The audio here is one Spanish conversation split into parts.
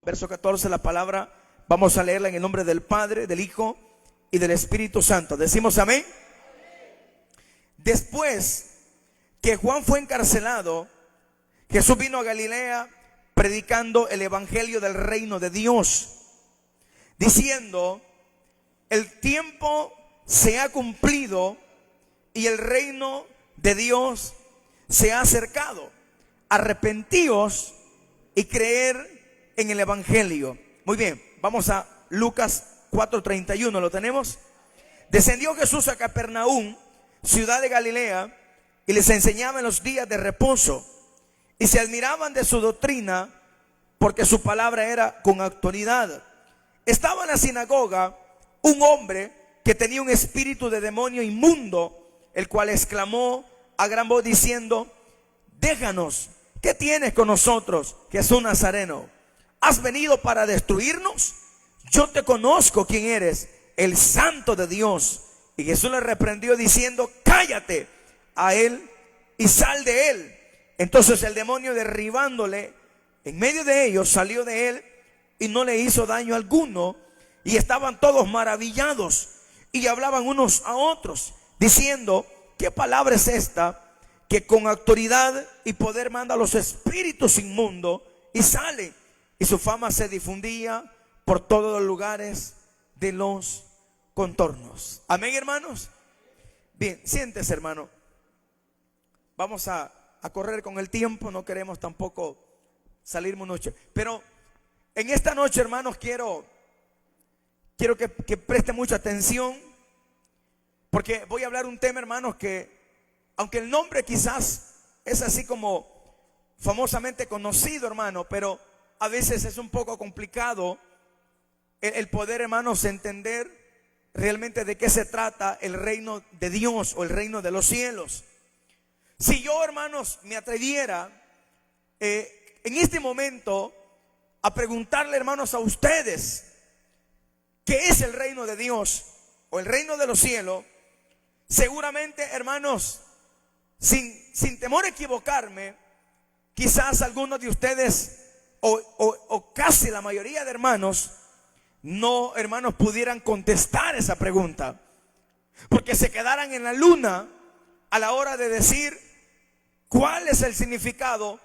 verso 14, la palabra vamos a leerla en el nombre del Padre, del Hijo y del Espíritu Santo. Decimos amén. Después que Juan fue encarcelado, Jesús vino a Galilea predicando el evangelio del reino de Dios, diciendo: el tiempo se ha cumplido y el reino de Dios se ha acercado. Arrepentíos y creer en el evangelio. Muy bien, vamos a Lucas 4:31, ¿lo tenemos? Descendió Jesús a Capernaum, ciudad de Galilea, y les enseñaba en los días de reposo, y se admiraban de su doctrina, porque su palabra era con autoridad. Estaba en la sinagoga un hombre que tenía un espíritu de demonio inmundo, el cual exclamó a gran voz diciendo: déjanos, ¿qué tienes con nosotros, Jesús Nazareno? ¿Has venido para destruirnos? Yo te conozco quién eres, el Santo de Dios. Y Jesús le reprendió diciendo: cállate a él y sal de él. Entonces el demonio, derribándole en medio de ellos, salió de él y no le hizo daño alguno. Y estaban todos maravillados y hablaban unos a otros diciendo: ¿qué palabra es esta que con autoridad y poder manda a los espíritus inmundos y sale? Y su fama se difundía por todos los lugares de los contornos. Amén, hermanos. Bien, siéntese, hermano. Vamos a correr con el tiempo, no queremos tampoco salir muy noche. Pero en esta noche, hermanos, quiero que preste mucha atención, porque voy a hablar un tema, hermanos, que aunque el nombre quizás es así como famosamente conocido, hermano, pero a veces es un poco complicado el poder, hermanos, entender realmente de qué se trata el reino de Dios o el reino de los cielos. Si yo, hermanos, me atreviera en este momento a preguntarle, hermanos, a ustedes qué es el reino de Dios o el reino de los cielos, seguramente, hermanos, sin temor a equivocarme, quizás algunos de ustedes o casi la mayoría de hermanos no, hermanos, pudieran contestar esa pregunta, porque se quedaran en la luna a la hora de decir cuál es el significado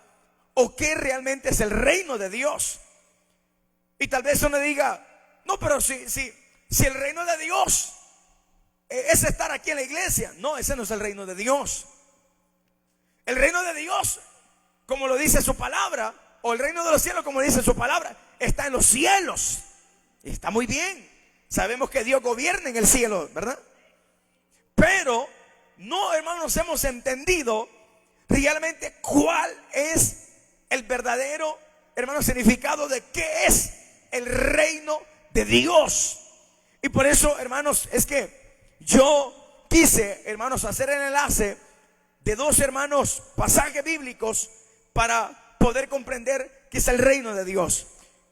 o qué realmente es el reino de Dios. Y tal vez uno diga: no, pero si el reino de Dios es estar aquí en la iglesia. No, ese no es el reino de Dios. El reino de Dios, como lo dice su palabra, o el reino de los cielos, como dice su palabra, está en los cielos. Y está muy bien. Sabemos que Dios gobierna en el cielo, ¿verdad? Pero no, hermanos, hemos entendido realmente cuál es el verdadero, hermanos, significado de qué es el reino de Dios. Y por eso, hermanos, es que yo quise, hermanos, hacer el enlace de dos, hermanos, pasajes bíblicos para poder comprender qué es el reino de Dios.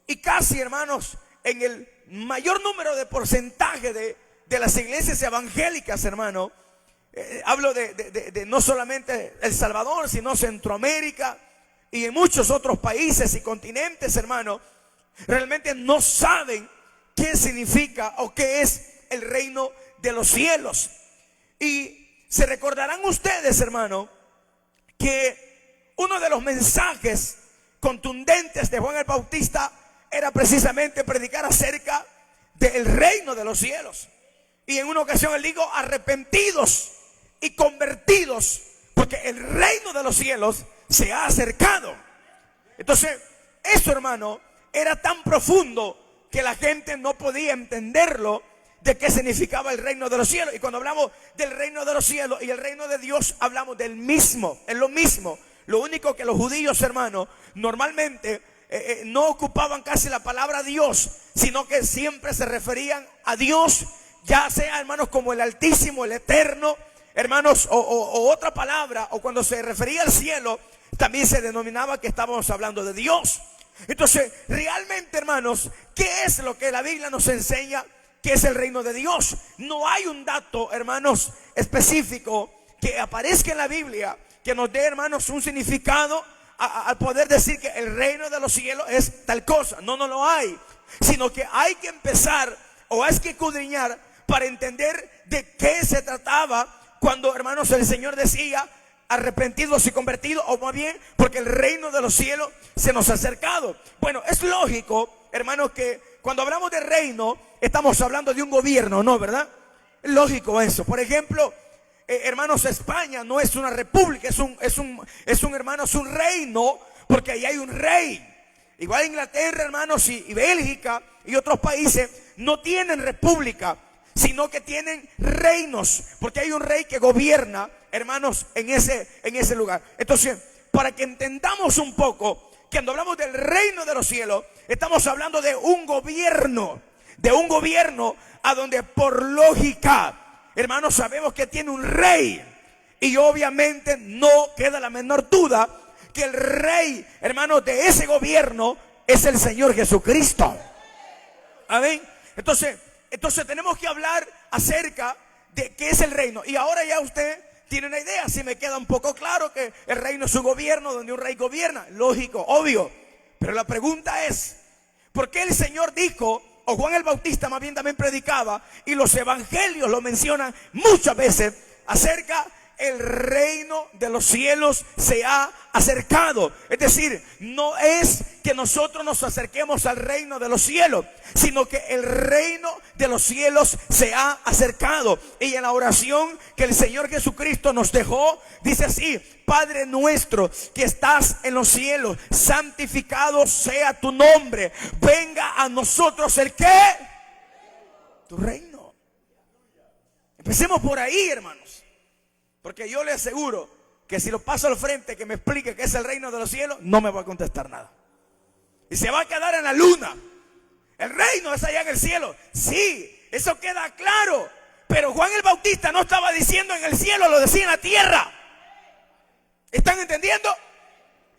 Y casi, hermanos, en el mayor número de porcentaje de las iglesias evangélicas, hermano, hablo de no solamente El Salvador, sino Centroamérica y en muchos otros países y continentes, hermano, realmente no saben qué significa o qué es el reino de los cielos. Y se recordarán ustedes, hermano, que uno de los mensajes contundentes de Juan el Bautista era precisamente predicar acerca del reino de los cielos. Y en una ocasión él dijo: arrepentidos y convertidos, porque el reino de los cielos se ha acercado. Entonces, eso, hermano, era tan profundo que la gente no podía entenderlo, de qué significaba el reino de los cielos. Y cuando hablamos del reino de los cielos y el reino de Dios, hablamos del mismo, es lo mismo. Lo único que los judíos, hermano, normalmente no ocupaban casi la palabra Dios, sino que siempre se referían a Dios, ya sea, hermanos, como el Altísimo, el Eterno, hermanos, o otra palabra, o cuando se refería al cielo, también se denominaba que estábamos hablando de Dios. Entonces, realmente, hermanos, ¿qué es lo que la Biblia nos enseña que es el reino de Dios? No hay un dato, hermanos, específico que aparezca en la Biblia que nos dé, hermanos, un significado al poder decir que el reino de los cielos es tal cosa. No, no lo hay. Sino que hay que empezar o hay que escudriñar para entender de qué se trataba cuando, hermanos, el Señor decía arrepentidos y convertidos, o más bien porque el reino de los cielos se nos ha acercado. Bueno, es lógico, hermanos, que cuando hablamos de reino estamos hablando de un gobierno, ¿no? ¿Verdad? Es lógico eso. Por ejemplo, hermanos, España no es una república, es un hermano, es un reino, porque ahí hay un rey. Igual Inglaterra, hermanos, y Bélgica y otros países no tienen república, sino que tienen reinos, porque hay un rey que gobierna, hermanos, en ese lugar. Entonces, para que entendamos un poco, que cuando hablamos del reino de los cielos, estamos hablando de un gobierno a donde por lógica, hermanos, sabemos que tiene un rey. Y obviamente no queda la menor duda que el rey, hermanos, de ese gobierno es el Señor Jesucristo. Amén. Entonces tenemos que hablar acerca de qué es el reino. Y ahora ya usted tiene una idea. Si me queda un poco claro que el reino es un gobierno donde un rey gobierna. Lógico, obvio. Pero la pregunta es, ¿por qué el Señor dijo, o Juan el Bautista más bien también predicaba, y los evangelios lo mencionan muchas veces, acerca el reino de los cielos se ha acercado? Es decir, no es que nosotros nos acerquemos al reino de los cielos, sino que el reino de los cielos se ha acercado. Y en la oración que el Señor Jesucristo nos dejó, dice así: Padre nuestro que estás en los cielos, santificado sea tu nombre, venga a nosotros el ¿qué? Tu reino. Empecemos por ahí, hermanos. Porque yo le aseguro que si lo paso al frente que me explique qué es el reino de los cielos, no me va a contestar nada. Y se va a quedar en la luna. El reino es allá en el cielo. Sí, eso queda claro. Pero Juan el Bautista no estaba diciendo en el cielo, lo decía en la tierra. ¿Están entendiendo?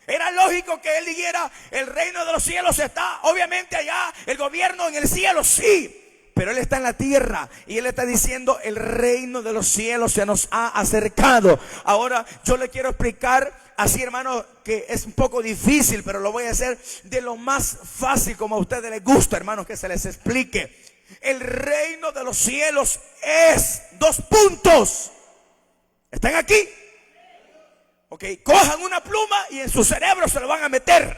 Era lógico que él dijera, el reino de los cielos está, obviamente allá, el gobierno en el cielo, sí. Pero él está en la tierra y él está diciendo, el reino de los cielos se nos ha acercado. Ahora yo le quiero explicar así, hermano, que es un poco difícil, pero lo voy a hacer de lo más fácil, como a ustedes les gusta, hermanos, que se les explique. El reino de los cielos es 2 puntos. ¿Están aquí? Ok, cojan una pluma y en su cerebro se lo van a meter.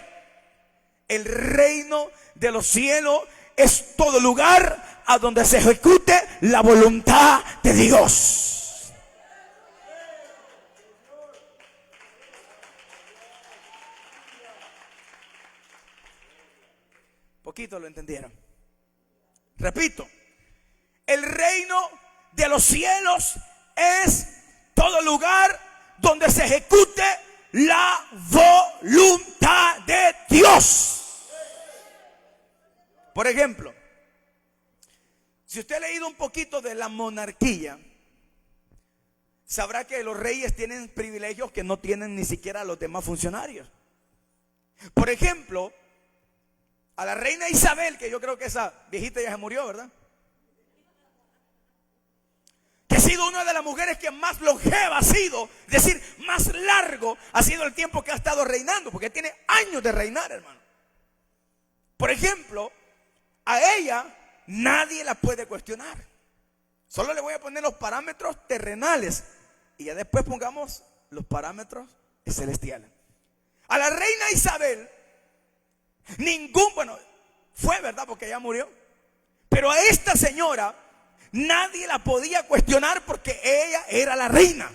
El reino de los cielos es todo lugar a donde se ejecute la voluntad de Dios. Poquito lo entendieron. Repito, el reino de los cielos es todo lugar donde se ejecute la voluntad de Dios. Por ejemplo, si usted ha leído un poquito de la monarquía, sabrá que los reyes tienen privilegios que no tienen ni siquiera los demás funcionarios. Por ejemplo, a la reina Isabel, que yo creo que esa viejita ya se murió, ¿verdad? Que ha sido una de las mujeres que más longeva ha sido, es decir, más largo ha sido el tiempo que ha estado reinando, porque tiene años de reinar, hermano. Por ejemplo, a ella nadie la puede cuestionar. Solo le voy a poner los parámetros terrenales y ya después pongamos los parámetros celestiales. A la reina Isabel, bueno, fue verdad porque ella murió, pero a esta señora nadie la podía cuestionar porque ella era la reina.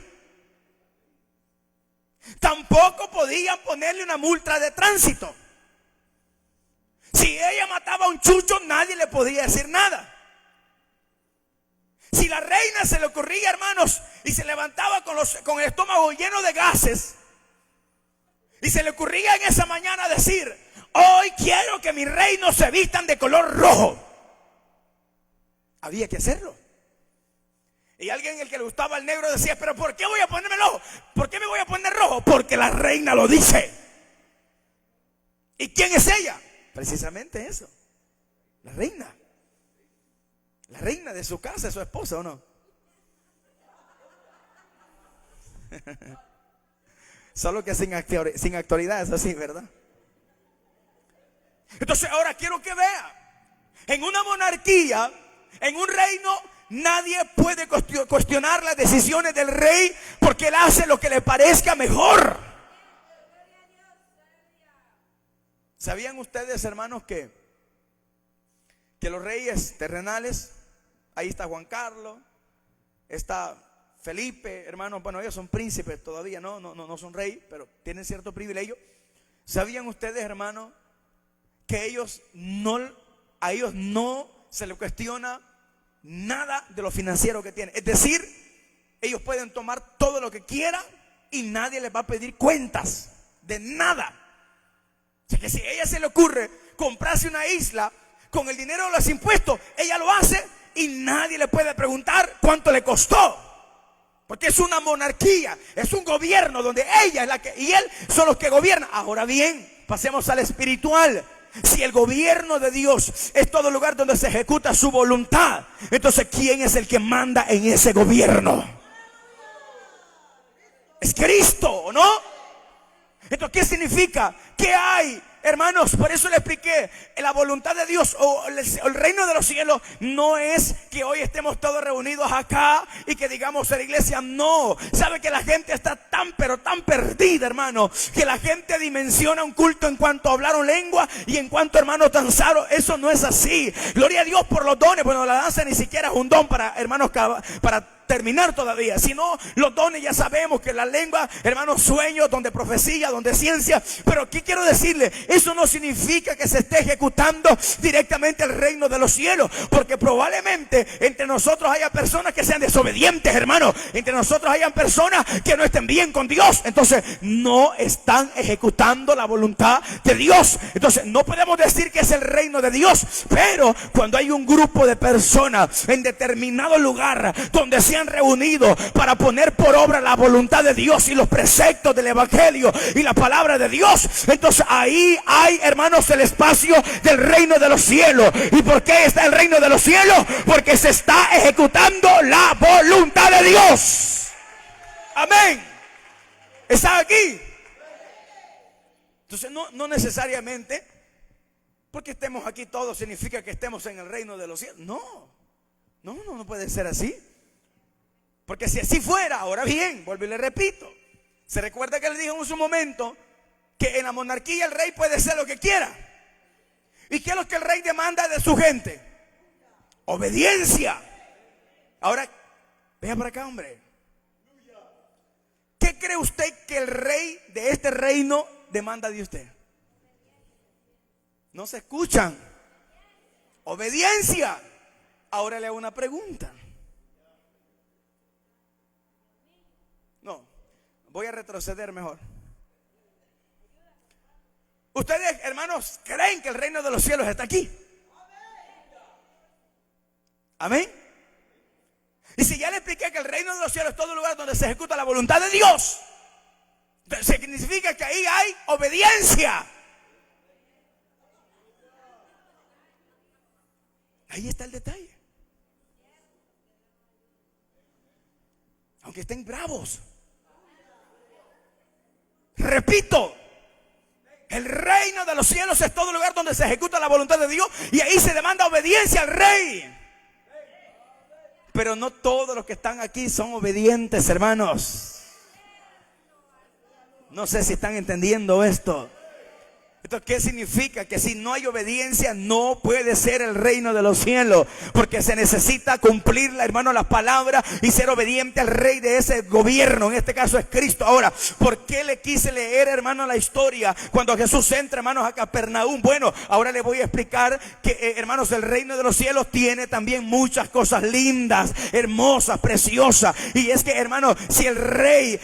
Tampoco podían ponerle una multa de tránsito. Si ella mataba a un chucho, nadie le podía decir nada. Si la reina se le ocurría, hermanos, y se levantaba con el estómago lleno de gases, y se le ocurría en esa mañana decir, hoy quiero que mis reinos se vistan de color rojo, había que hacerlo. Y alguien, el que le gustaba el negro, decía, pero ¿por qué voy a ponerme rojo? ¿Por qué me voy a poner rojo? Porque la reina lo dice. ¿Y quién es ella? Precisamente eso, la reina. La reina de su casa es su esposa, ¿o no? Solo que sin actualidad es así, ¿verdad? Entonces ahora quiero que vea, en una monarquía, en un reino, nadie puede cuestionar las decisiones del rey, porque él hace lo que le parezca mejor. ¿Sabían ustedes, hermanos, que los reyes terrenales, ahí está Juan Carlos, está Felipe, hermanos, bueno, ellos son príncipes todavía, no son reyes, pero tienen cierto privilegio? ¿Sabían ustedes, hermanos, que a ellos no se les cuestiona nada de lo financiero que tienen? Es decir, ellos pueden tomar todo lo que quieran y nadie les va a pedir cuentas de nada. O sea que si a ella se le ocurre comprarse una isla con el dinero de los impuestos, ella lo hace y nadie le puede preguntar cuánto le costó, porque es una monarquía, es un gobierno donde ella es la que y él son los que gobiernan. Ahora bien, pasemos al espiritual. Si el gobierno de Dios es todo lugar donde se ejecuta su voluntad, entonces ¿quién es el que manda en ese gobierno? Es Cristo, ¿o no? Entonces, ¿qué significa? ¿Qué hay? Hermanos, por eso le expliqué, la voluntad de Dios o el reino de los cielos no es que hoy estemos todos reunidos acá y que digamos en la iglesia. No, sabe que la gente está tan pero tan perdida, hermano, que la gente dimensiona un culto en cuanto hablaron lengua y en cuanto, hermanos, danzaron. Eso no es así. Gloria a Dios por los dones. Bueno, la danza ni siquiera es un don para, hermanos, para terminar todavía, sino los dones. Ya sabemos que la lengua, hermanos, sueños, donde profecía, donde ciencia. Pero ¿qué quiero decirle? Eso no significa que se esté ejecutando directamente el reino de los cielos, porque probablemente entre nosotros haya personas que sean desobedientes, hermanos. Entre nosotros hayan personas que no estén bien con Dios. Entonces no están ejecutando la voluntad de Dios. Entonces no podemos decir que es el reino de Dios. Pero cuando hay un grupo de personas en determinado lugar donde se han reunido para poner por obra la voluntad de Dios y los preceptos del evangelio y la palabra de Dios, entonces ahí hay, hermanos, el espacio del reino de los cielos. ¿Y por qué está el reino de los cielos? Porque se está ejecutando la voluntad de Dios. Amén. ¿Está aquí? Entonces no necesariamente porque estemos aquí todos significa que estemos en el reino de los cielos. No puede ser así. Porque si así fuera, ahora bien, vuelvo y le repito, se recuerda que le dije en su momento que en la monarquía el rey puede hacer lo que quiera. ¿Y qué es lo que el rey demanda de su gente? Obediencia. Ahora, vea para acá, hombre. ¿Qué cree usted que el rey de este reino demanda de usted? No se escuchan. Obediencia. Ahora le hago una pregunta. No, voy a retroceder mejor. ¿Ustedes, hermanos, creen que el reino de los cielos está aquí? Amén. Y si ya le expliqué que el reino de los cielos es todo lugar donde se ejecuta la voluntad de Dios, significa que ahí hay obediencia. Ahí está el detalle. Aunque estén bravos, repito, el reino de los cielos es todo lugar donde se ejecuta la voluntad de Dios y ahí se demanda obediencia al rey. Pero no todos los que están aquí son obedientes, hermanos. No sé si están entendiendo esto. Entonces, ¿qué significa? Que si no hay obediencia no puede ser el reino de los cielos, porque se necesita cumplir, hermano, las palabras y ser obediente al rey de ese gobierno. En este caso es Cristo. Ahora, ¿por qué le quise leer, hermano, la historia cuando Jesús entra, hermanos, a Capernaum? Bueno, ahora le voy a explicar que, hermanos, el reino de los cielos tiene también muchas cosas lindas, hermosas, preciosas. Y es que, hermano, si el rey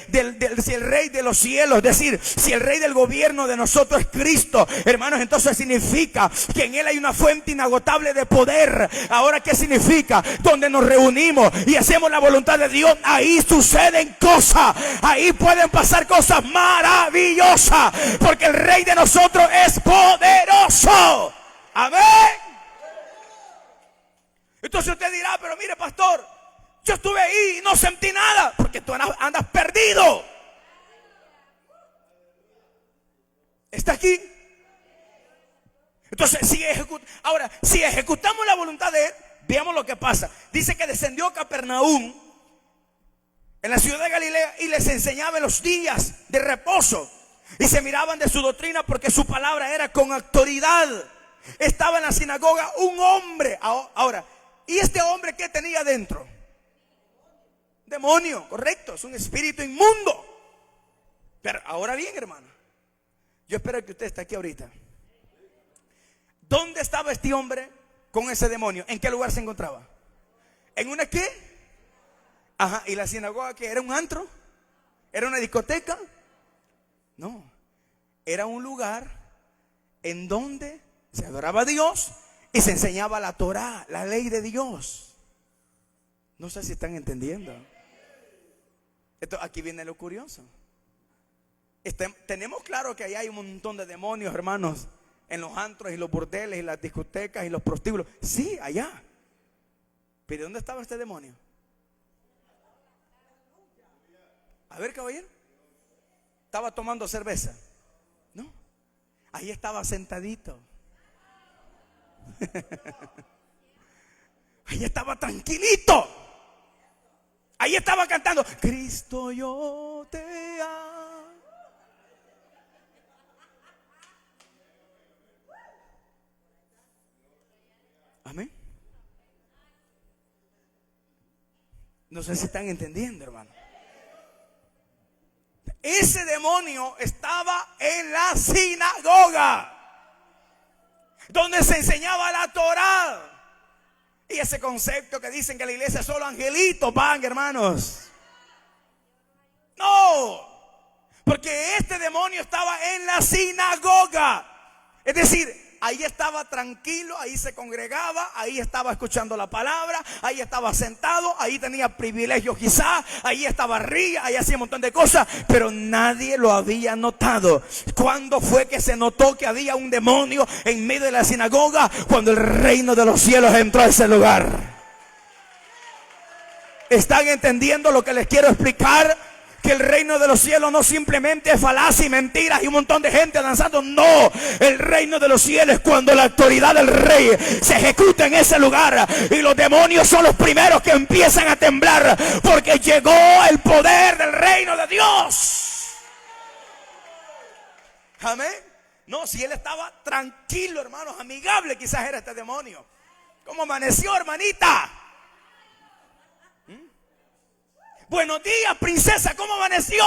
si el rey de los cielos, es decir, si el rey del gobierno de nosotros es Cristo, hermanos, entonces significa que en él hay una fuente inagotable de poder. Ahora, ¿qué significa? Donde nos reunimos y hacemos la voluntad de Dios, ahí suceden cosas, ahí pueden pasar cosas maravillosas, porque el rey de nosotros es poderoso. Amén. Entonces usted dirá, pero mire, pastor, yo estuve ahí y no sentí nada, porque tú andas perdido. ¿Está aquí? Entonces, si ejecutamos la voluntad de Él, veamos lo que pasa. Dice que descendió a Capernaum, en la ciudad de Galilea, y les enseñaba en los días de reposo. Y se miraban de su doctrina porque su palabra era con autoridad. Estaba en la sinagoga un hombre. Ahora, ¿y este hombre qué tenía dentro? Demonio, correcto, es un espíritu inmundo. Pero ahora bien, hermano, yo espero que usted esté aquí ahorita. ¿Dónde estaba este hombre con ese demonio? ¿En qué lugar se encontraba? ¿En una qué? Ajá, ¿y la sinagoga qué? ¿Era un antro? ¿Era una discoteca? No, era un lugar en donde se adoraba a Dios y se enseñaba la Torá, la ley de Dios. No sé si están entendiendo. Aquí viene lo curioso. Tenemos claro que allá hay un montón de demonios, hermanos, en los antros y los burdeles y las discotecas y los prostíbulos. Sí, allá. Pero ¿dónde estaba este demonio? A ver, caballero. ¿Estaba tomando cerveza? No. Ahí estaba sentadito. Ahí estaba tranquilito. Ahí estaba cantando: Cristo, yo te amo. Amén. No sé si están entendiendo, hermano. Ese demonio estaba en la sinagoga, donde se enseñaba la Torá. Y ese concepto que dicen que la iglesia solo angelitos van, hermanos. No, porque este demonio estaba en la sinagoga. Es decir, ahí estaba tranquilo, ahí se congregaba, ahí estaba escuchando la palabra, ahí estaba sentado, ahí tenía privilegios quizás, ahí estaba arriba, ahí hacía un montón de cosas, pero nadie lo había notado. ¿Cuándo fue que se notó que había un demonio en medio de la sinagoga? Cuando el reino de los cielos entró a ese lugar. ¿Están entendiendo lo que les quiero explicar? Que el reino de los cielos no simplemente es falacia y mentiras y un montón de gente danzando. No, el reino de los cielos es cuando la autoridad del rey se ejecuta en ese lugar, y los demonios son los primeros que empiezan a temblar, porque llegó el poder del reino de Dios. Amén. No, si él estaba tranquilo, hermanos, amigable, quizás era este demonio. ¿Cómo amaneció, hermanita? Buenos días, princesa, ¿cómo amaneció?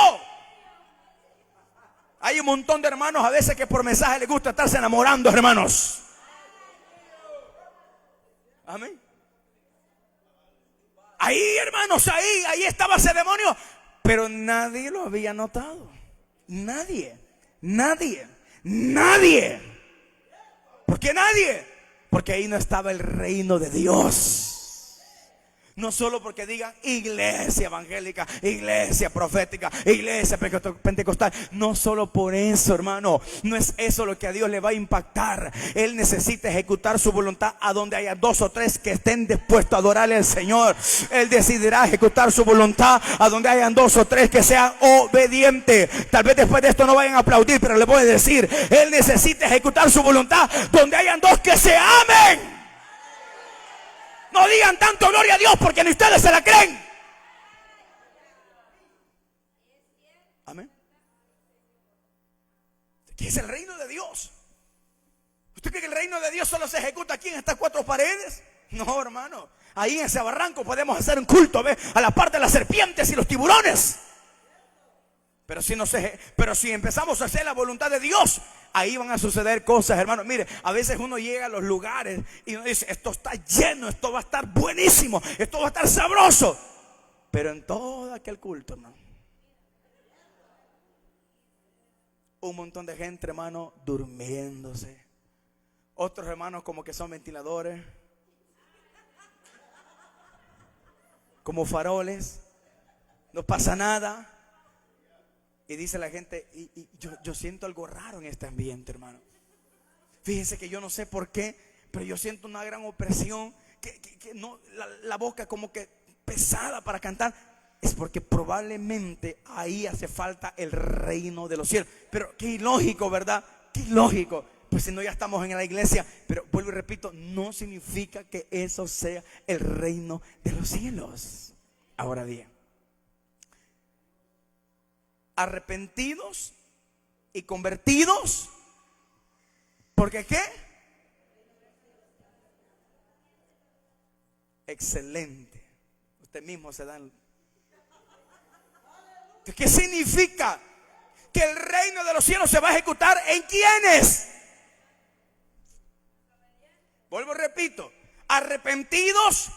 Hay un montón de hermanos a veces que por mensaje les gusta estarse enamorando, hermanos. Amén. Ahí, hermanos, ahí estaba ese demonio, pero nadie lo había notado. Nadie. ¿Por qué nadie? Porque ahí no estaba el reino de Dios. No solo porque digan iglesia evangélica, iglesia profética, iglesia pentecostal. No solo por eso, hermano. No es eso lo que a Dios le va a impactar. Él necesita ejecutar su voluntad a donde haya 2 o 3 que estén dispuestos a adorarle al Señor. Él decidirá ejecutar su voluntad a donde hayan 2 o 3 que sean obedientes. Tal vez después de esto no vayan a aplaudir, pero le voy a decir: Él necesita ejecutar su voluntad donde hayan 2 que se amen. No digan tanto gloria a Dios porque ni ustedes se la creen. Amén. ¿Qué es el reino de Dios? ¿Usted cree que el reino de Dios solo se ejecuta aquí en estas 4 paredes? No, hermano. Ahí en ese barranco podemos hacer un culto, ¿ve? A la par de las serpientes y los tiburones. Pero si empezamos a hacer la voluntad de Dios, ahí van a suceder cosas, hermanos. Mire, a veces uno llega a los lugares y uno dice: esto está lleno, esto va a estar buenísimo, esto va a estar sabroso. Pero en todo aquel culto, hermano, un montón de gente, hermano, durmiéndose. Otros hermanos como que son ventiladores, como faroles. No pasa nada. Y dice la gente: yo siento algo raro en este ambiente, hermano. Fíjense que yo no sé por qué, pero yo siento una gran opresión, que no, la boca como que pesada para cantar. Es porque probablemente ahí hace falta el reino de los cielos. Pero qué ilógico, ¿verdad? qué lógico. Pues si no, ya estamos en la iglesia. Pero vuelvo y repito, no significa que eso sea el reino de los cielos. Ahora bien, arrepentidos y convertidos, ¿porque qué? Excelente. Usted mismo se da. ¿Qué significa? Que el reino de los cielos se va a ejecutar ¿en quiénes? Vuelvo y repito, arrepentidos.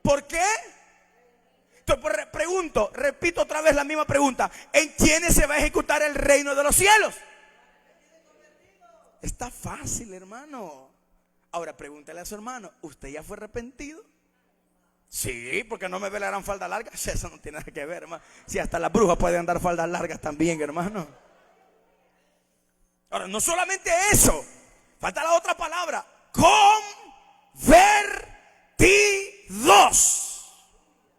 ¿Por qué? Entonces pregunto, repito otra vez la misma pregunta: ¿en quiénes se va a ejecutar el reino de los cielos? Está fácil, hermano. Ahora pregúntale a su hermano: ¿usted ya fue arrepentido? Sí, porque no me velarán falda larga. Eso no tiene nada que ver, hermano. Si hasta las brujas pueden andar faldas largas también, hermano. Ahora, no solamente eso, falta la otra palabra: convertidos.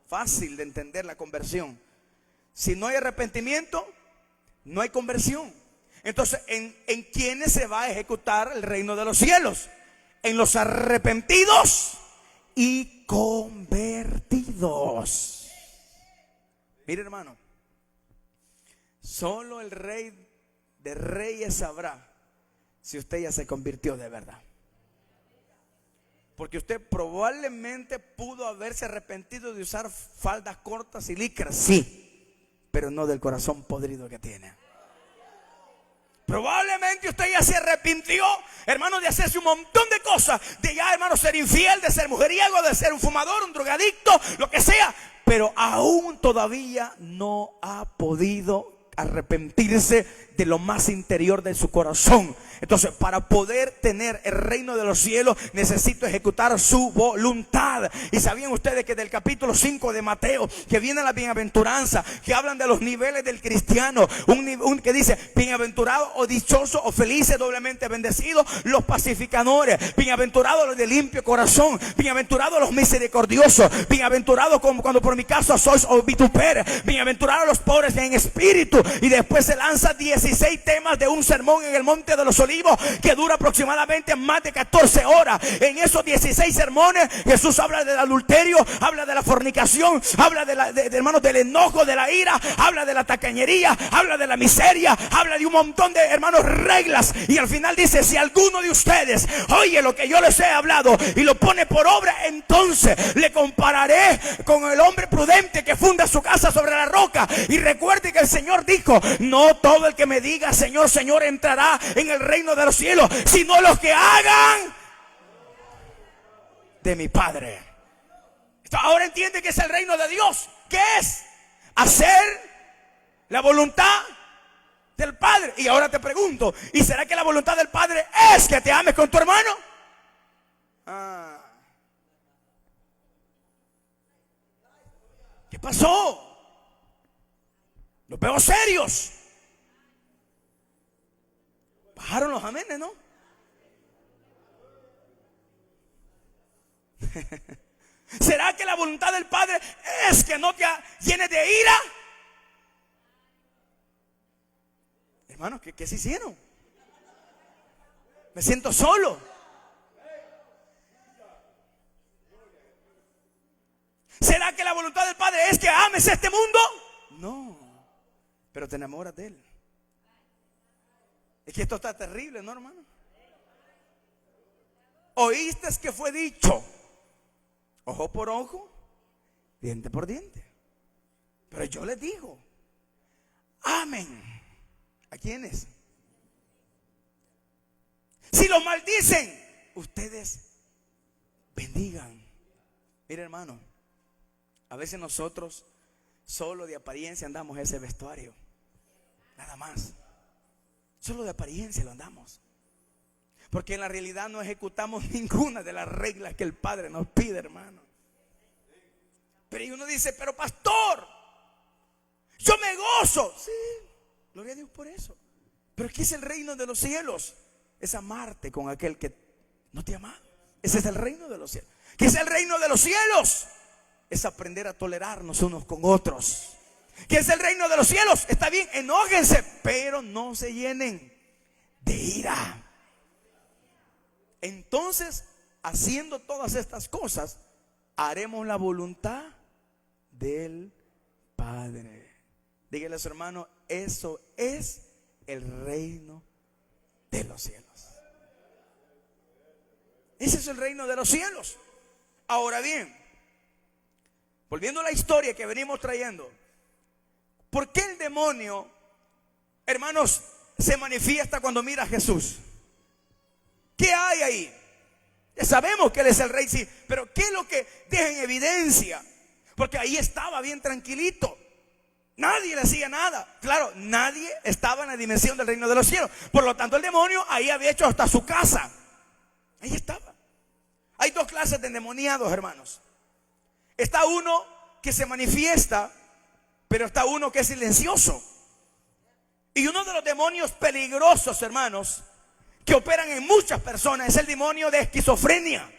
Fácil de entender la conversión. Si no hay arrepentimiento, no hay conversión. Entonces, ¿en quiénes se va a ejecutar el reino de los cielos? En los arrepentidos y convertidos. Mire, hermano, solo el Rey de Reyes sabrá si usted ya se convirtió de verdad. Porque usted probablemente pudo haberse arrepentido de usar faldas cortas y licras, sí, pero no del corazón podrido que tiene. Probablemente usted ya se arrepintió, hermano, de hacerse un montón de cosas, de ya, hermano, ser infiel, de ser mujeriego, de ser un fumador, un drogadicto, lo que sea, pero aún todavía no ha podido arrepentirse de lo más interior de su corazón. Entonces, para poder tener el reino de los cielos, necesito ejecutar su voluntad. Y sabían ustedes que del capítulo 5 de Mateo, que viene la bienaventuranza, que hablan de los niveles del cristiano, un que dice: bienaventurados o dichosos o felices, doblemente bendecidos los pacificadores, bienaventurados los de limpio corazón, bienaventurados los misericordiosos, bienaventurados como cuando por mi causa sois o vituperes, bienaventurados los pobres en espíritu. Y después se lanza 16 temas de un sermón en el monte de los Olivos, que dura aproximadamente más de 14 horas. En esos 16 sermones Jesús habla del adulterio, habla de la fornicación, habla hermanos, del enojo, de la ira, habla de la tacañería, habla de la miseria, habla de un montón de, hermanos, reglas. Y al final dice: si alguno de ustedes oye lo que yo les he hablado y lo pone por obra, entonces le compararé con el hombre prudente que funda su casa sobre la roca. Y recuerde que el Señor dijo: no todo el que me diga Señor, Señor entrará en el reino de los cielos, sino los que hagan de mi Padre. Ahora entiende que es el reino de Dios. ¿Qué es? Hacer la voluntad del Padre. Y ahora te pregunto: ¿y será que la voluntad del Padre es que te ames con tu hermano? ¿Qué pasó? Los veo serios. Bajaron los amenes, ¿no? ¿Será que la voluntad del Padre es que no te llenes de ira? Hermanos, ¿qué se hicieron? Me siento solo. ¿Será que la voluntad del Padre es que ames este mundo? No, pero te enamoras de él. Es que esto está terrible, ¿no, hermano? Oíste que fue dicho: ojo por ojo, diente por diente. Pero yo les digo: amen. ¿A quiénes? Si los maldicen, ustedes bendigan. Mire, hermano, a veces nosotros solo de apariencia andamos ese vestuario, nada más. Solo de apariencia lo andamos, porque en la realidad no ejecutamos ninguna de las reglas que el Padre nos pide, hermano. Pero uno dice: pero pastor, yo me gozo. Sí, gloria a Dios por eso. Pero ¿qué es el reino de los cielos? Es amarte con aquel que no te ha amado. Ese es el reino de los cielos. ¿Qué es el reino de los cielos? Es aprender a tolerarnos unos con otros. ¿Qué es el reino de los cielos? Está bien, enójense, pero no se llenen de ira. Entonces, haciendo todas estas cosas, haremos la voluntad del Padre. Dígale a su hermano, eso es el reino de los cielos. Ese es el reino de los cielos. Ahora bien, volviendo a la historia que venimos trayendo, ¿por qué el demonio, hermanos, se manifiesta cuando mira a Jesús? ¿Qué hay ahí? Ya sabemos que Él es el rey, sí, pero ¿qué es lo que deja en evidencia? Porque ahí estaba bien tranquilito. Nadie le hacía nada. Claro, nadie estaba en la dimensión del reino de los cielos. Por lo tanto, el demonio ahí había hecho hasta su casa. Ahí estaba. Hay dos clases de endemoniados, hermanos. Está uno que se manifiesta, pero está uno que es silencioso. Y uno de los demonios peligrosos, hermanos, que operan en muchas personas, es el demonio de esquizofrenia.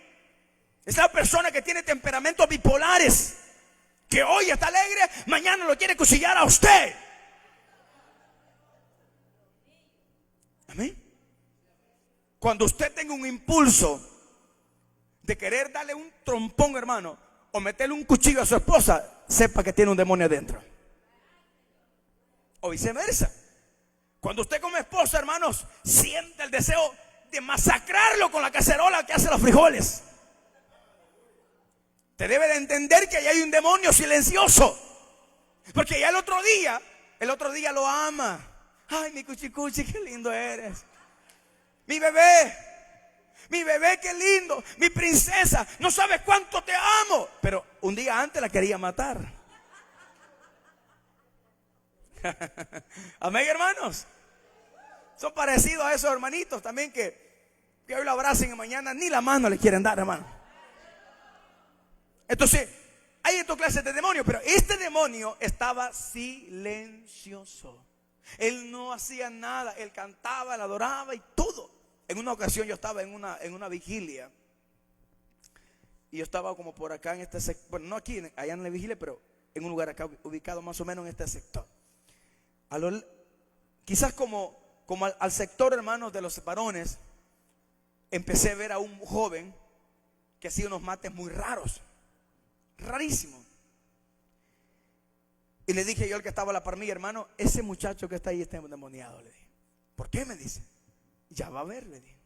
Es la persona que tiene temperamentos bipolares, que hoy está alegre, mañana lo quiere cuchillar a usted. Amén. Cuando usted tenga un impulso de querer darle un trompón, hermano, o meterle un cuchillo a su esposa, sepa que tiene un demonio adentro. O viceversa. Cuando usted como esposa, hermanos, siente el deseo de masacrarlo con la cacerola que hace los frijoles, te debe de entender que ahí hay un demonio silencioso. Porque ya el otro día lo ama. Ay, mi cuchicuchi, qué lindo eres. Mi bebé, qué lindo. Mi princesa, no sabes cuánto te amo. Pero un día antes la quería matar. Amén, hermanos. Son parecidos a esos hermanitos también que hoy lo abracen y mañana ni la mano le quieren dar, hermano. Entonces, hay estas clases de demonios, pero este demonio estaba silencioso. Él no hacía nada, él cantaba, él adoraba y todo. En una ocasión yo estaba en una vigilia y yo estaba como por acá en este sector, bueno, no aquí, allá en la vigilia, pero en un lugar acá ubicado más o menos en este sector. Quizás como al sector, hermanos, de los varones, empecé a ver a un joven que hacía unos mates muy raros. Rarísimo. Y le dije yo al que estaba a la par mía, hermano, ese muchacho que está ahí está endemoniado, le dije. ¿Por qué? Me dice. Ya va a ver, le dije.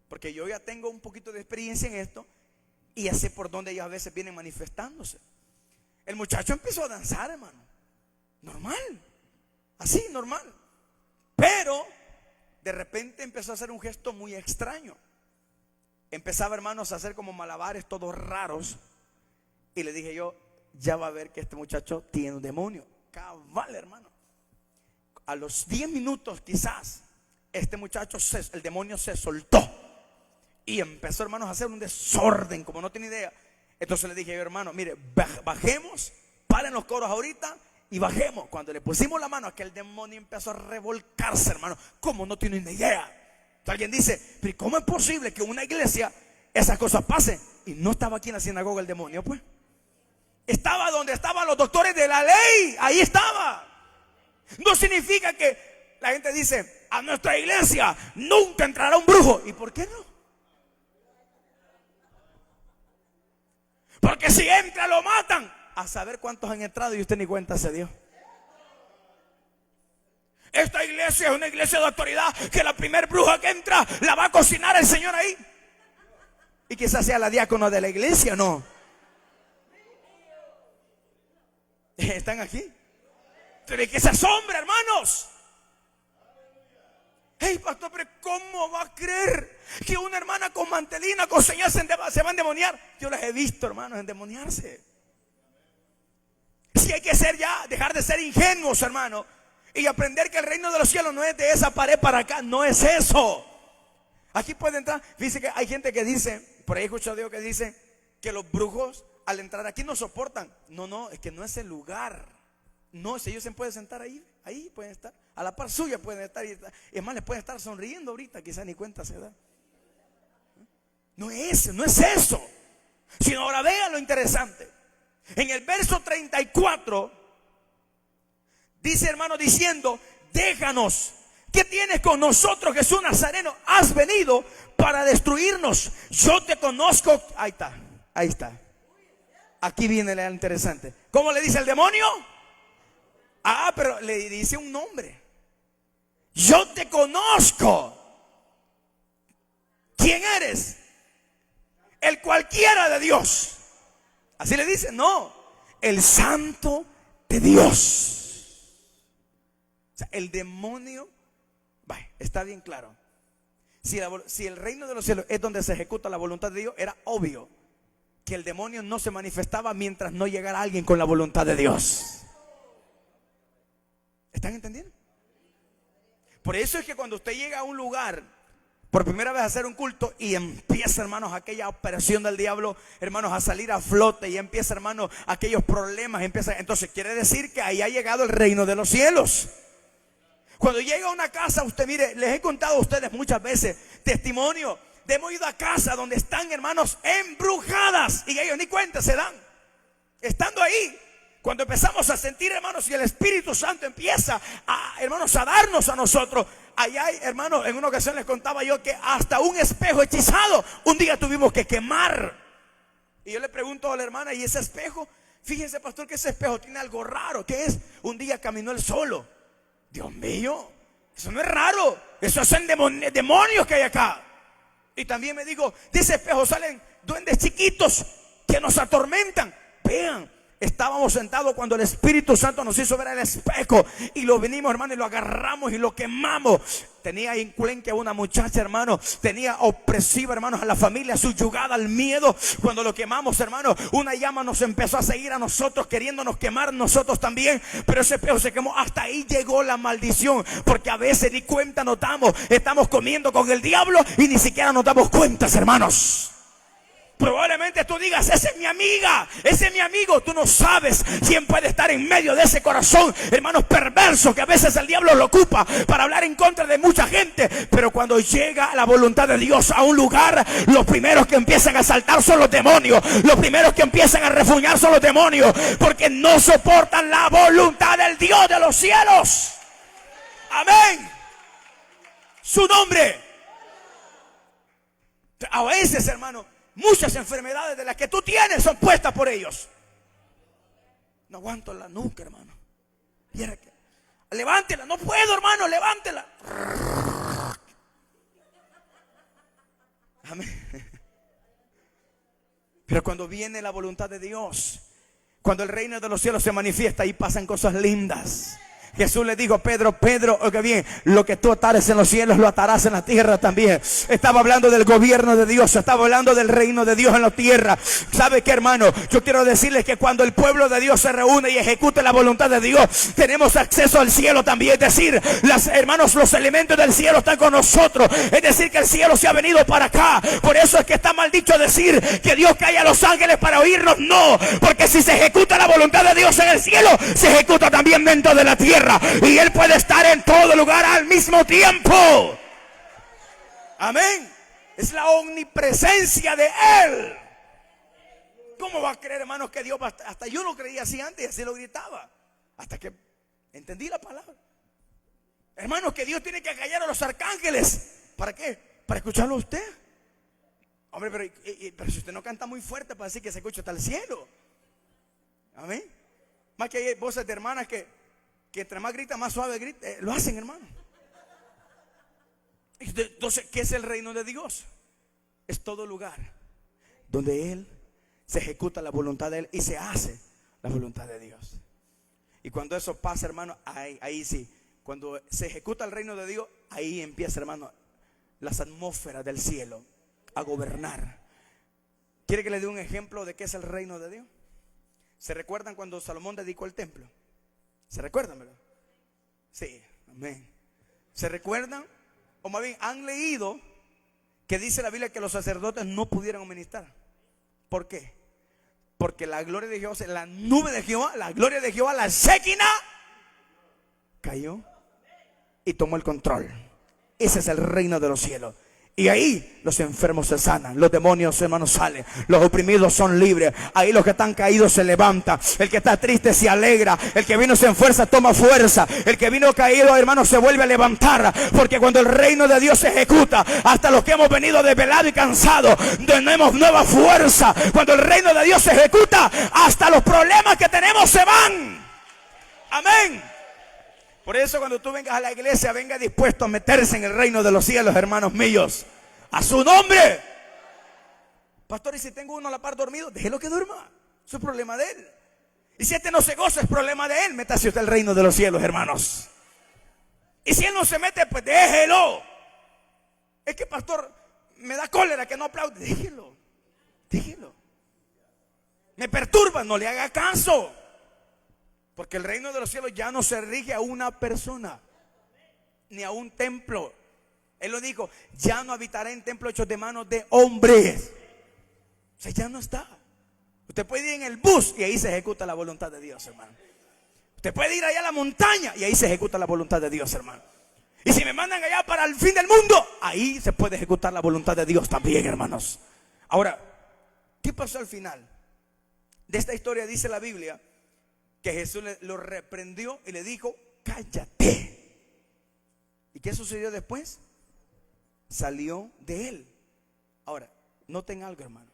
Porque yo ya tengo un poquito de experiencia en esto y ya sé por dónde ellos a veces vienen manifestándose. El muchacho empezó a danzar, hermano. Normal. Así, normal. Pero de repente empezó a hacer un gesto muy extraño. Empezaba, hermanos, a hacer como malabares todos raros. Y le dije yo, ya va a ver que este muchacho tiene un demonio. Cabal, hermano. A los 10 minutos quizás, este muchacho, el demonio se soltó. Y empezó, hermanos, a hacer un desorden como no tiene idea. Entonces le dije yo, hermano, mire, bajemos, paren los coros ahorita y bajemos. Cuando le pusimos la mano, aquel demonio empezó a revolcarse, hermano, como no tiene ni idea. Entonces alguien dice, pero ¿cómo es posible que en una iglesia esas cosas pasen? Y no estaba aquí en la sinagoga el demonio, pues. Estaba donde estaban los doctores de la ley. Ahí estaba. No significa que la gente dice, a nuestra iglesia nunca entrará un brujo. ¿Y por qué no? Porque si entra lo matan. A saber cuántos han entrado y usted ni cuenta se dio. Esta iglesia es una iglesia de autoridad, que la primer bruja que entra la va a cocinar el Señor ahí. Y quizás sea la diácono de la iglesia, ¿no? ¿Están aquí? Pero que se asombra, hermanos. Hey, pastor, pero ¿cómo va a creer que una hermana con mantelina, con señal se va a endemoniar? Yo las he visto, hermanos, endemoniarse. Si hay que ser ya, dejar de ser ingenuos, hermano, y aprender que el reino de los cielos no es de esa pared para acá, no es eso. Aquí puede entrar. Fíjense que hay gente que dice, por ahí he escuchado Dios que dice que los brujos al entrar aquí no soportan. No, es que no es el lugar. No, si ellos se pueden sentar ahí pueden estar. A la par suya pueden estar. Y es más, les pueden estar sonriendo ahorita, quizás ni cuenta se da. No es eso. Sino ahora vean lo interesante. En el verso 34 dice, hermano, diciendo, déjanos ¿Qué tienes con nosotros, Jesús Nazareno? Has venido para destruirnos. Yo te conozco. Ahí está, ahí está. Aquí viene lo interesante. ¿Cómo le dice el demonio? Pero le dice un nombre. Yo te conozco. ¿Quién eres? El cualquiera de Dios. Así le dice, no, el santo de Dios. O sea, el demonio, está bien claro. Si el reino de los cielos es donde se ejecuta la voluntad de Dios, era obvio que el demonio no se manifestaba mientras no llegara alguien con la voluntad de Dios. ¿Están entendiendo? Por eso es que cuando usted llega a un lugar por primera vez a hacer un culto y empieza, hermanos, aquella operación del diablo, hermanos, a salir a flote, y empieza, hermanos, aquellos problemas, entonces quiere decir que ahí ha llegado el reino de los cielos. Cuando llega a una casa, usted mire, les he contado a ustedes muchas veces testimonio de hemos ido a casa donde están, hermanos, embrujadas, y ellos ni cuenta se dan. Estando ahí, cuando empezamos a sentir, hermanos, y el Espíritu Santo empieza hermanos, a darnos a nosotros. Allá hay, hermanos, en una ocasión les contaba yo que hasta un espejo hechizado un día tuvimos que quemar. Y yo le pregunto a la hermana, ¿y ese espejo? Fíjense, pastor, que ese espejo tiene algo raro. ¿Qué es? Un día caminó él solo. Dios mío, eso no es raro. Esos son demonios que hay acá. Y también me dijo, de ese espejo salen duendes chiquitos que nos atormentan. Vean, estábamos sentados cuando el Espíritu Santo nos hizo ver el espejo y lo venimos, hermano, y lo agarramos y lo quemamos. Tenía enclenque a una muchacha, hermano, tenía opresiva, hermanos, a la familia, subyugada al miedo. Cuando lo quemamos, hermano, una llama nos empezó a seguir a nosotros, queriéndonos quemar nosotros también. Pero ese espejo se quemó. Hasta ahí llegó la maldición, porque a veces ni cuenta nos damos. Estamos comiendo con el diablo y ni siquiera nos damos cuentas, hermanos. Probablemente tú digas, esa es mi amiga, ese es mi amigo. Tú no sabes quién puede estar en medio de ese corazón, hermanos, perverso, que a veces el diablo lo ocupa para hablar en contra de mucha gente. Pero cuando llega la voluntad de Dios a un lugar, los primeros que empiezan a saltar son los demonios. Los primeros que empiezan a refugiar son los demonios, porque no soportan la voluntad del Dios de los cielos. Amén. Su nombre. A veces, hermano, muchas enfermedades de las que tú tienes son puestas por ellos. No aguanto la nuca, hermano. Levántela, no puedo, hermano, levántela. Amén. Pero cuando viene la voluntad de Dios, cuando el reino de los cielos se manifiesta, ahí pasan cosas lindas. Jesús le dijo a Pedro, Pedro, oiga bien, lo que tú atares en los cielos lo atarás en la tierra también. Estaba hablando del gobierno de Dios, estaba hablando del reino de Dios en la tierra. ¿Sabe qué, hermano? Yo quiero decirles que cuando el pueblo de Dios se reúne y ejecute la voluntad de Dios, tenemos acceso al cielo también. Es decir, hermanos, los elementos del cielo están con nosotros. Es decir, que el cielo se ha venido para acá. Por eso es que está mal dicho decir que Dios calla a los ángeles para oírnos. No, porque si se ejecuta la voluntad de Dios en el cielo, se ejecuta también dentro de la tierra. Y Él puede estar en todo lugar al mismo tiempo. Amén. Es la omnipresencia de Él. ¿Cómo va a creer, hermanos, que Dios va hasta yo lo creía así antes y así lo gritaba? Hasta que entendí la palabra. Hermanos, que Dios tiene que callar a los arcángeles. ¿Para qué? Para escucharlo a usted. Hombre, pero si usted no canta muy fuerte para decir que se escucha hasta el cielo. Amén. Más que hay voces de hermanas que entre más grita, más suave grita. Lo hacen, hermano. Entonces, ¿qué es el reino de Dios? Es todo lugar donde Él se ejecuta la voluntad de Él y se hace la voluntad de Dios. Y cuando eso pasa, hermano, ahí sí, cuando se ejecuta el reino de Dios, ahí empieza, hermano, las atmósferas del cielo a gobernar. ¿Quiere que le dé un ejemplo de qué es el reino de Dios? ¿Se recuerdan cuando Salomón dedicó el templo? ¿Se recuerdan, verdad? Sí, amén. ¿Se recuerdan? O más bien, han leído que dice la Biblia que los sacerdotes no pudieron ministrar. ¿Por qué? Porque la gloria de Jehová, la nube de Jehová, la gloria de Jehová, la Shekinah, cayó y tomó el control. Ese es el reino de los cielos. Y ahí los enfermos se sanan, los demonios, hermanos, salen, los oprimidos son libres. Ahí los que están caídos se levantan, el que está triste se alegra, el que vino sin fuerza toma fuerza, el que vino caído, hermanos, se vuelve a levantar. Porque cuando el reino de Dios se ejecuta, hasta los que hemos venido desvelados y cansados, tenemos nueva fuerza. Cuando el reino de Dios se ejecuta, hasta los problemas que tenemos se van. Amén. Por eso cuando tú vengas a la iglesia, venga dispuesto a meterse en el reino de los cielos, hermanos míos. A su nombre. Pastor, y si tengo uno a la par dormido, déjelo que duerma. Eso es problema de él. Y si este no se goza, es problema de él. Métase usted al reino de los cielos, hermanos. Y si él no se mete, pues déjelo. Es que, pastor, me da cólera que no aplaude. Déjelo. Déjelo. Me perturba, no le haga caso. Porque el reino de los cielos ya no se rige a una persona, ni a un templo. Él lo dijo, ya no habitará en templo hechos de manos de hombres. O sea, ya no está. Usted puede ir en el bus y ahí se ejecuta la voluntad de Dios, hermano. Usted puede ir allá a la montaña y ahí se ejecuta la voluntad de Dios, hermano. Y si me mandan allá para el fin del mundo, ahí se puede ejecutar la voluntad de Dios también, hermanos. Ahora, ¿qué pasó al final? De esta historia dice la Biblia que Jesús lo reprendió y le dijo, cállate. ¿Y qué sucedió después? Salió de él. Ahora, noten algo, hermano.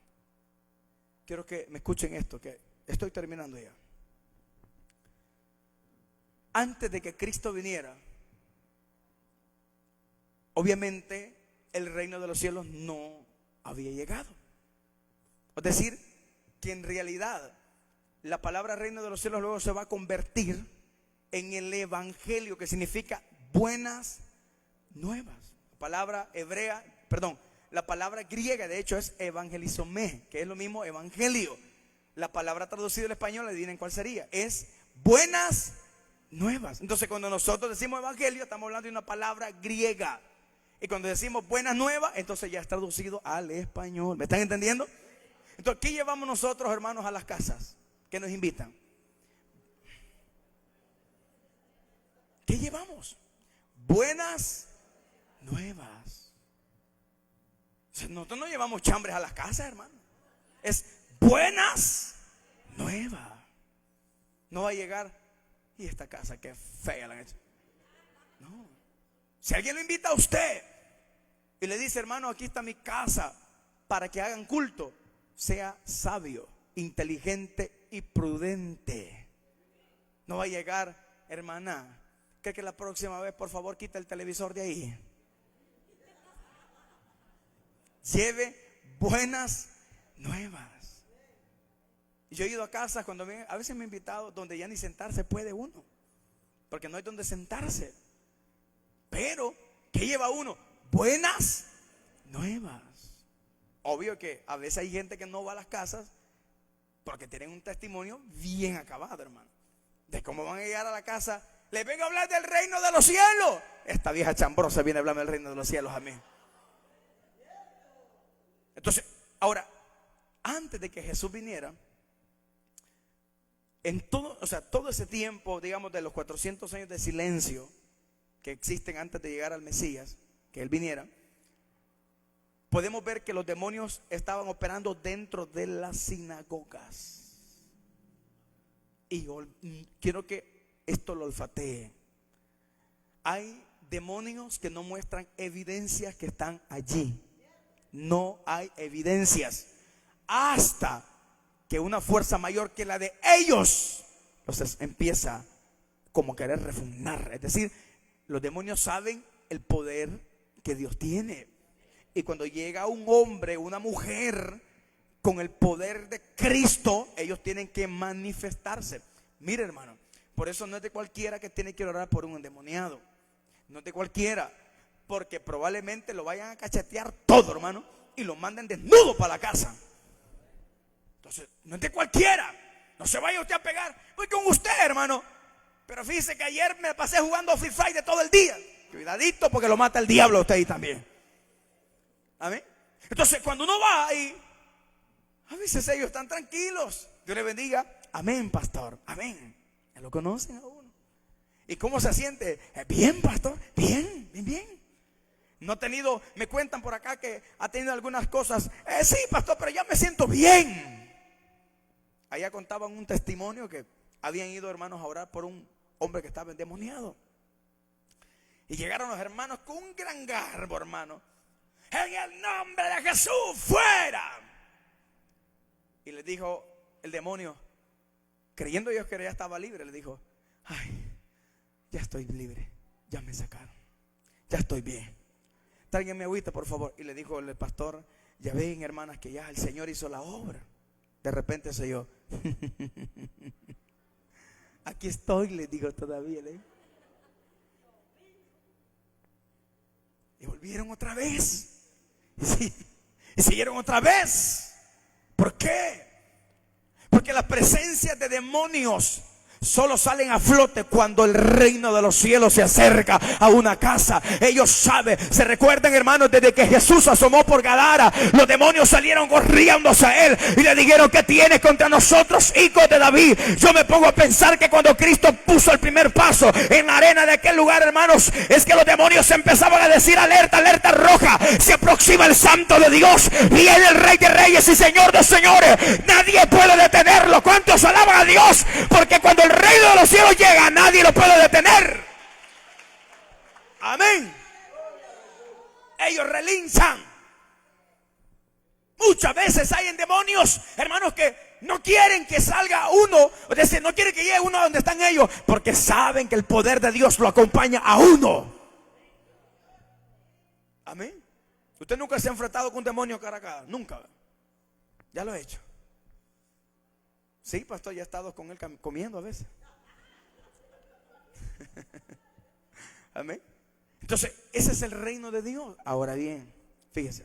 Quiero que me escuchen esto, que estoy terminando ya. Antes de que Cristo viniera, obviamente el reino de los cielos no había llegado. Es decir, que en realidad la palabra reino de los cielos luego se va a convertir en el evangelio, que significa buenas nuevas. La palabra hebrea, perdón, la palabra griega de hecho es evangelizomé, que es lo mismo evangelio. La palabra traducida al español, adivinen cuál sería, es buenas nuevas. Entonces cuando nosotros decimos evangelio, estamos hablando de una palabra griega. Y cuando decimos buenas nuevas, entonces ya es traducido al español. ¿Me están entendiendo? Entonces, ¿qué llevamos nosotros, hermanos, a las casas que nos invitan? ¿Qué llevamos? Buenas nuevas. O sea, nosotros no llevamos chambres a las casas, hermano. Es buenas nuevas. No va a llegar, y esta casa qué fea la han hecho. No. Si alguien lo invita a usted y le dice, hermano, aquí está mi casa para que hagan culto, sea sabio, inteligente y prudente. No va a llegar, hermana, cree que la próxima vez por favor quita el televisor de ahí. Lleve buenas nuevas. Yo he ido a casas cuando a veces me he invitado donde ya ni sentarse puede uno, porque no hay donde sentarse. Pero ¿qué lleva uno? Buenas nuevas. Obvio que a veces hay gente que no va a las casas porque tienen un testimonio bien acabado, hermano, de cómo van a llegar a la casa. Les vengo a hablar del reino de los cielos. Esta vieja chambrosa viene a hablarme del reino de los cielos a mí. Entonces, ahora, antes de que Jesús viniera, en todo, o sea, todo ese tiempo, digamos, de los 400 años de silencio que existen antes de llegar al Mesías, que Él viniera, podemos ver que los demonios estaban operando dentro de las sinagogas. Y quiero que esto lo olfatee. Hay demonios que no muestran evidencias que están allí. No hay evidencias hasta que una fuerza mayor que la de ellos los empieza como a querer refugnar. Es decir, los demonios saben el poder que Dios tiene. Y cuando llega un hombre, una mujer con el poder de Cristo, ellos tienen que manifestarse. Mire, hermano, por eso no es de cualquiera que tiene que orar por un endemoniado. No es de cualquiera, porque probablemente lo vayan a cachetear todo, hermano, y lo manden desnudo para la casa. Entonces, no es de cualquiera. No se vaya usted a pegar. Voy con usted, hermano. Pero fíjese que ayer me pasé jugando Free Fire de todo el día. Cuidadito, porque lo mata el diablo a usted ahí también. Amén. Entonces cuando uno va ahí, a veces ellos están tranquilos. Dios le bendiga. Amén, pastor. Amén. Ya lo conocen a uno. ¿Y cómo se siente? Bien, pastor. Bien, bien, bien. No ha tenido, me cuentan por acá que ha tenido algunas cosas. Sí, pastor, pero ya me siento bien. Allá contaban un testimonio que habían ido hermanos a orar por un hombre que estaba endemoniado. Y llegaron los hermanos con un gran garbo, hermano. En el nombre de Jesús, fuera. Y les dijo el demonio, creyendo ellos que ya estaba libre, le dijo: ay, ya estoy libre, ya me sacaron, ya estoy bien. Tráiganme agüita, por favor. Y le dijo el pastor: ya ven, hermanas, que ya el Señor hizo la obra. De repente se oyó: aquí estoy, le digo todavía. Y volvieron otra vez. Y siguieron otra vez. ¿Por qué? Porque las presencias de demonios solo salen a flote cuando el reino de los cielos se acerca a una casa. Ellos saben, se recuerdan, hermanos, desde que Jesús asomó por Gadara, los demonios salieron corriéndose a él y le dijeron: ¿qué tienes contra nosotros, hijos de David? Yo me pongo a pensar que cuando Cristo puso el primer paso en la arena de aquel lugar, hermanos, es que los demonios empezaban a decir: alerta, alerta roja, se aproxima el Santo de Dios, viene el Rey de Reyes y Señor de Señores, nadie puede detenerlo. ¿Cuántos alaban a Dios? Porque cuando el reino de los cielos llega, nadie lo puede detener. Amén. Ellos relinchan. Muchas veces hay en demonios, hermanos, que no quieren que salga uno, es decir, no quieren que llegue uno a donde están ellos, porque saben que el poder de Dios lo acompaña a uno. Amén. Usted nunca se ha enfrentado con un demonio cara a cara, nunca. Ya lo he hecho. Sí, pastor, ya he estado con él comiendo a veces. Amén. Entonces, ese es el reino de Dios. Ahora bien, fíjese,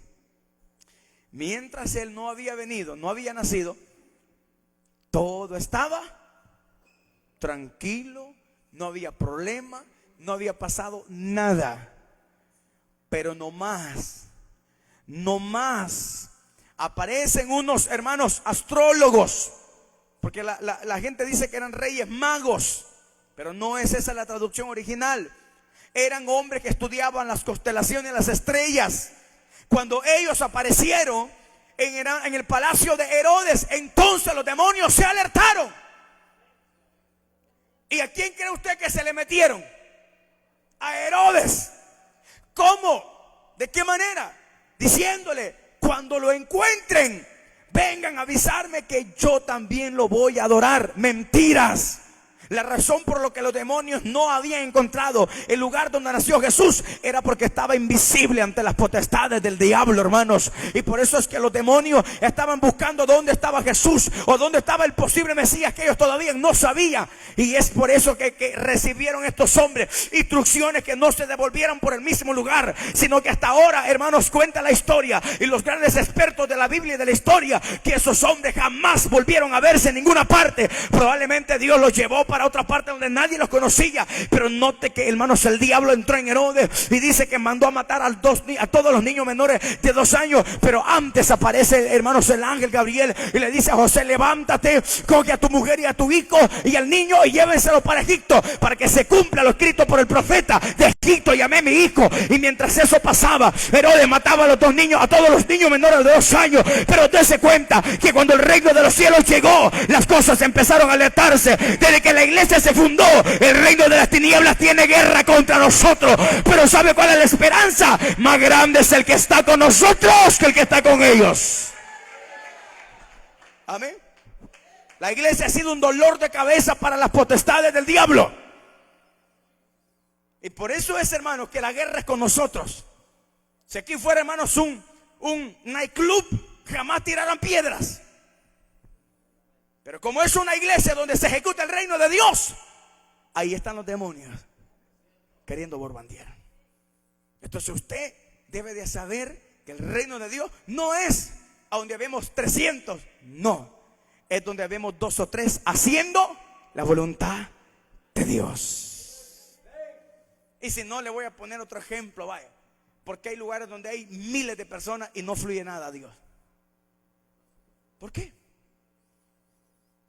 mientras él no había venido, no había nacido, todo estaba tranquilo, no había problema, no había pasado nada. Pero no más aparecen unos hermanos astrólogos. Porque la gente dice que eran reyes magos, pero no es esa la traducción original. Eran hombres que estudiaban las constelaciones, las estrellas. Cuando ellos aparecieron en el palacio de Herodes, entonces los demonios se alertaron. ¿Y a quién cree usted que se le metieron? A Herodes. ¿Cómo? ¿De qué manera? Diciéndole: cuando lo encuentren, vengan a avisarme que yo también lo voy a adorar. Mentiras. La razón por la que los demonios no habían encontrado el lugar donde nació Jesús era porque estaba invisible ante las potestades del diablo, hermanos. Y por eso es que los demonios estaban buscando dónde estaba Jesús o dónde estaba el posible Mesías que ellos todavía no sabían. Y es por eso que recibieron estos hombres instrucciones que no se devolvieran por el mismo lugar, sino que hasta ahora, hermanos, cuenta la historia y los grandes expertos de la Biblia y de la historia que esos hombres jamás volvieron a verse en ninguna parte. Probablemente Dios los llevó para otra parte donde nadie los conocía. Pero note que, hermanos, el diablo entró en Herodes y dice que mandó a matar a todos los niños menores de 2 años. Pero antes aparece, hermanos, el ángel Gabriel y le dice a José: levántate, coge a tu mujer y a tu hijo y al niño y llévenselo para Egipto, para que se cumpla lo escrito por el profeta: de Egipto llamé a mi hijo. Y mientras eso pasaba, Herodes mataba a los 2 niños, a todos los niños menores de 2 años. Pero dése cuenta que cuando el reino de los cielos llegó, las cosas empezaron a alertarse. Desde que la iglesia se fundó, el reino de las tinieblas tiene guerra contra nosotros. Pero ¿sabe cuál es la esperanza? Más grande es el que está con nosotros que el que está con ellos. Amén. La iglesia ha sido un dolor de cabeza para las potestades del diablo. Y por eso es, hermanos, que la guerra es con nosotros. Si aquí fuera, hermanos, un nightclub, jamás tiraran piedras. Pero como es una iglesia donde se ejecuta el reino de Dios, ahí están los demonios queriendo borbandear. Entonces usted debe de saber que el reino de Dios no es a donde vemos 300, no, es donde vemos 2 o 3 haciendo la voluntad de Dios. Y si no, le voy a poner otro ejemplo, vaya, porque hay lugares donde hay miles de personas y no fluye nada a Dios. ¿Por qué?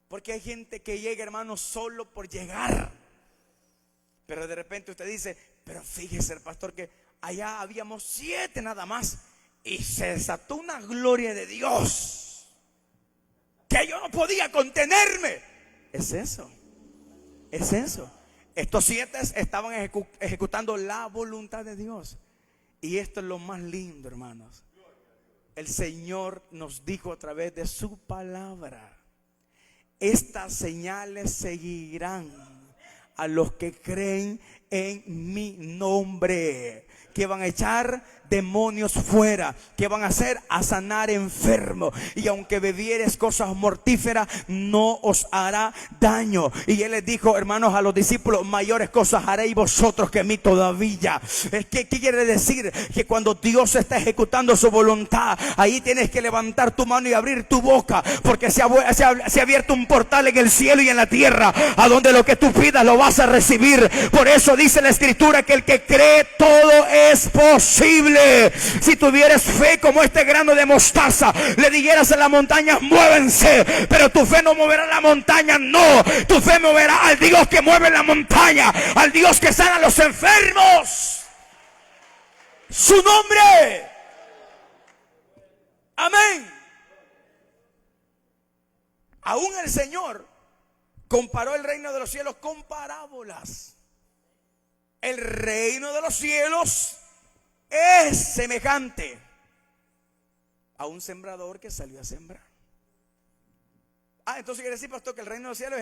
Porque hay gente que llega, hermano, solo por llegar. Pero de repente usted dice: pero fíjese, el pastor, que allá habíamos 7 nada más. Y se desató una gloria de Dios que yo no podía contenerme. Es eso. Estos 7 estaban ejecutando la voluntad de Dios. Y esto es lo más lindo, hermanos. El Señor nos dijo a través de su palabra: estas señales seguirán a los que creen en mi nombre, que van a echar demonios fuera, que van a hacer a sanar enfermos, y aunque bebieres cosas mortíferas no os hará daño. Y él les dijo, hermanos, a los discípulos: mayores cosas haréis vosotros que mí todavía. ¿Qué quiere decir? Que cuando Dios está ejecutando su voluntad, ahí tienes que levantar tu mano y abrir tu boca, porque se ha abierto un portal en el cielo y en la tierra, a donde lo que tú pidas lo vas a recibir. Por eso dice la Escritura que el que cree todo es posible. Si tuvieras fe como este grano de mostaza, le dijeras a las montañas: muévense, pero tu fe no moverá la montaña. No, tu fe moverá al Dios que mueve la montaña, al Dios que sana a los enfermos. Su nombre. Amén. Aún el Señor comparó el reino de los cielos con parábolas. El reino de los cielos es semejante a un sembrador que salió a sembrar. Entonces quiere decir, pastor, que el reino de los cielos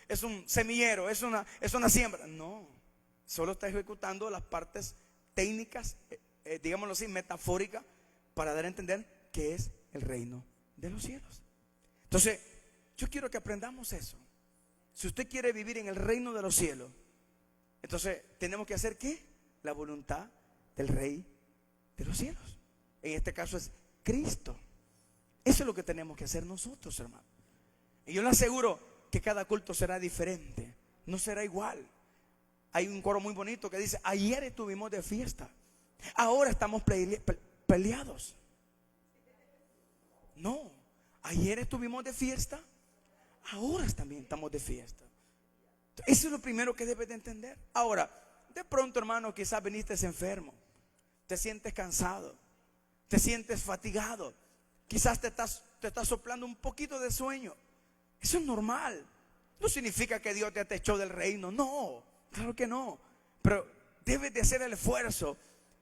es un semillero, es una siembra. No, solo está ejecutando las partes técnicas, digámoslo así, metafóricas, para dar a entender qué es el reino de los cielos. Entonces, yo quiero que aprendamos eso. Si usted quiere vivir en el reino de los cielos, entonces tenemos que hacer ¿qué? La voluntad del Rey de los cielos. En este caso es Cristo. Eso es lo que tenemos que hacer nosotros, hermano. Y yo le aseguro que cada culto será diferente, no será igual. Hay un coro muy bonito que dice: ayer estuvimos de fiesta, ahora estamos peleados. No, ayer estuvimos de fiesta, ahora también estamos de fiesta. Eso es lo primero que debes de entender. Ahora, de pronto, hermano, quizás viniste enfermo, te sientes cansado, te sientes fatigado, quizás te estás soplando un poquito de sueño. Eso es normal. No significa que Dios te echó del reino. No, claro que no. Pero debes de hacer el esfuerzo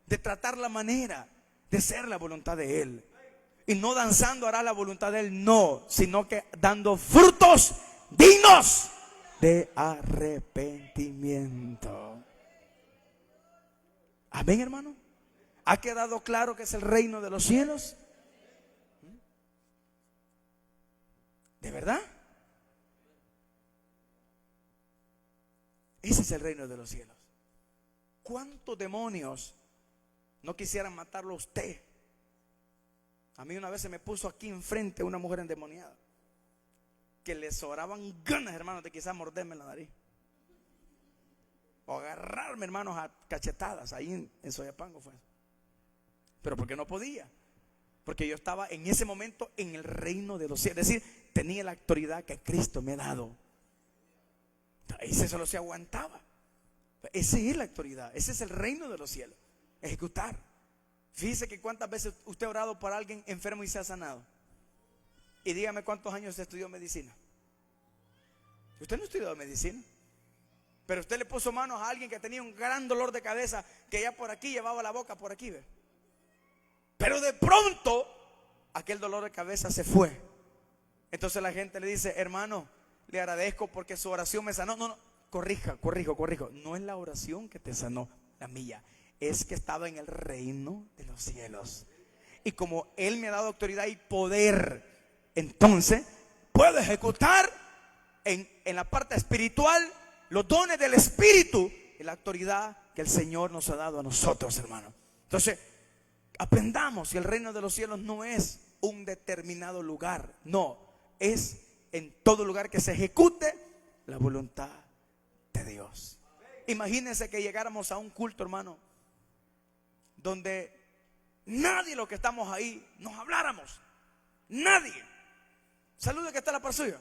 de tratar la manera de hacer la voluntad de Él. Y no danzando hará la voluntad de Él, no, sino que dando frutos dignos de arrepentimiento. Amén, hermano. ¿Ha quedado claro que es el reino de los cielos? ¿De verdad? Ese es el reino de los cielos. ¿Cuántos demonios no quisieran matarlo a usted? A mí una vez se me puso aquí enfrente una mujer endemoniada, que le sobraban ganas, hermanos, de quizás morderme la nariz o agarrarme, hermanos, a cachetadas. Ahí en Soyapango fue. Pero porque no podía, porque yo estaba en ese momento en el reino de los cielos. Es decir, tenía la autoridad que Cristo me ha dado. Ese solo se aguantaba. Esa es la autoridad, ese es el reino de los cielos. Ejecutar. Fíjese que cuántas veces usted ha orado por alguien enfermo y se ha sanado. Y dígame cuántos años estudió medicina. Usted no estudió medicina, pero usted le puso manos a alguien que tenía un gran dolor de cabeza, que ya por aquí llevaba la boca por aquí, ¿ve? Pero de pronto aquel dolor de cabeza se fue. Entonces la gente le dice: hermano, le agradezco porque su oración me sanó. No, corrijo. No es la oración que te sanó, la mía. Es que estaba en el reino de los cielos. Y como Él me ha dado autoridad y poder, entonces puedo ejecutar en la parte espiritual los dones del Espíritu y la autoridad que el Señor nos ha dado a nosotros, hermano. Entonces, aprendamos que el reino de los cielos no es un determinado lugar. No, es en todo lugar que se ejecute la voluntad de Dios. Imagínense que llegáramos a un culto, hermano, donde nadie de los que estamos ahí nos habláramos. Nadie. Salude que está la par suya.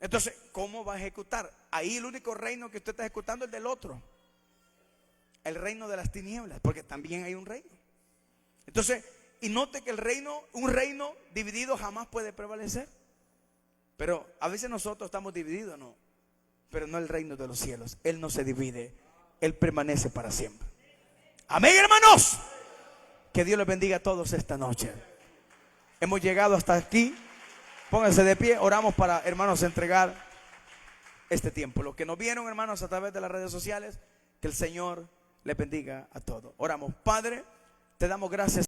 Entonces, ¿cómo va a ejecutar? Ahí el único reino que usted está ejecutando es el del otro, el reino de las tinieblas, porque también hay un reino. Entonces, y note que un reino dividido jamás puede prevalecer. Pero a veces nosotros estamos divididos, no, pero no el reino de los cielos. Él no se divide, Él permanece para siempre. Amén, hermanos. Que Dios les bendiga a todos esta noche. Hemos llegado hasta aquí. Pónganse de pie, oramos para, hermanos, entregar este tiempo. Los que nos vieron, hermanos, a través de las redes sociales, que el Señor les bendiga a todos. Oramos. Padre, te damos gracias.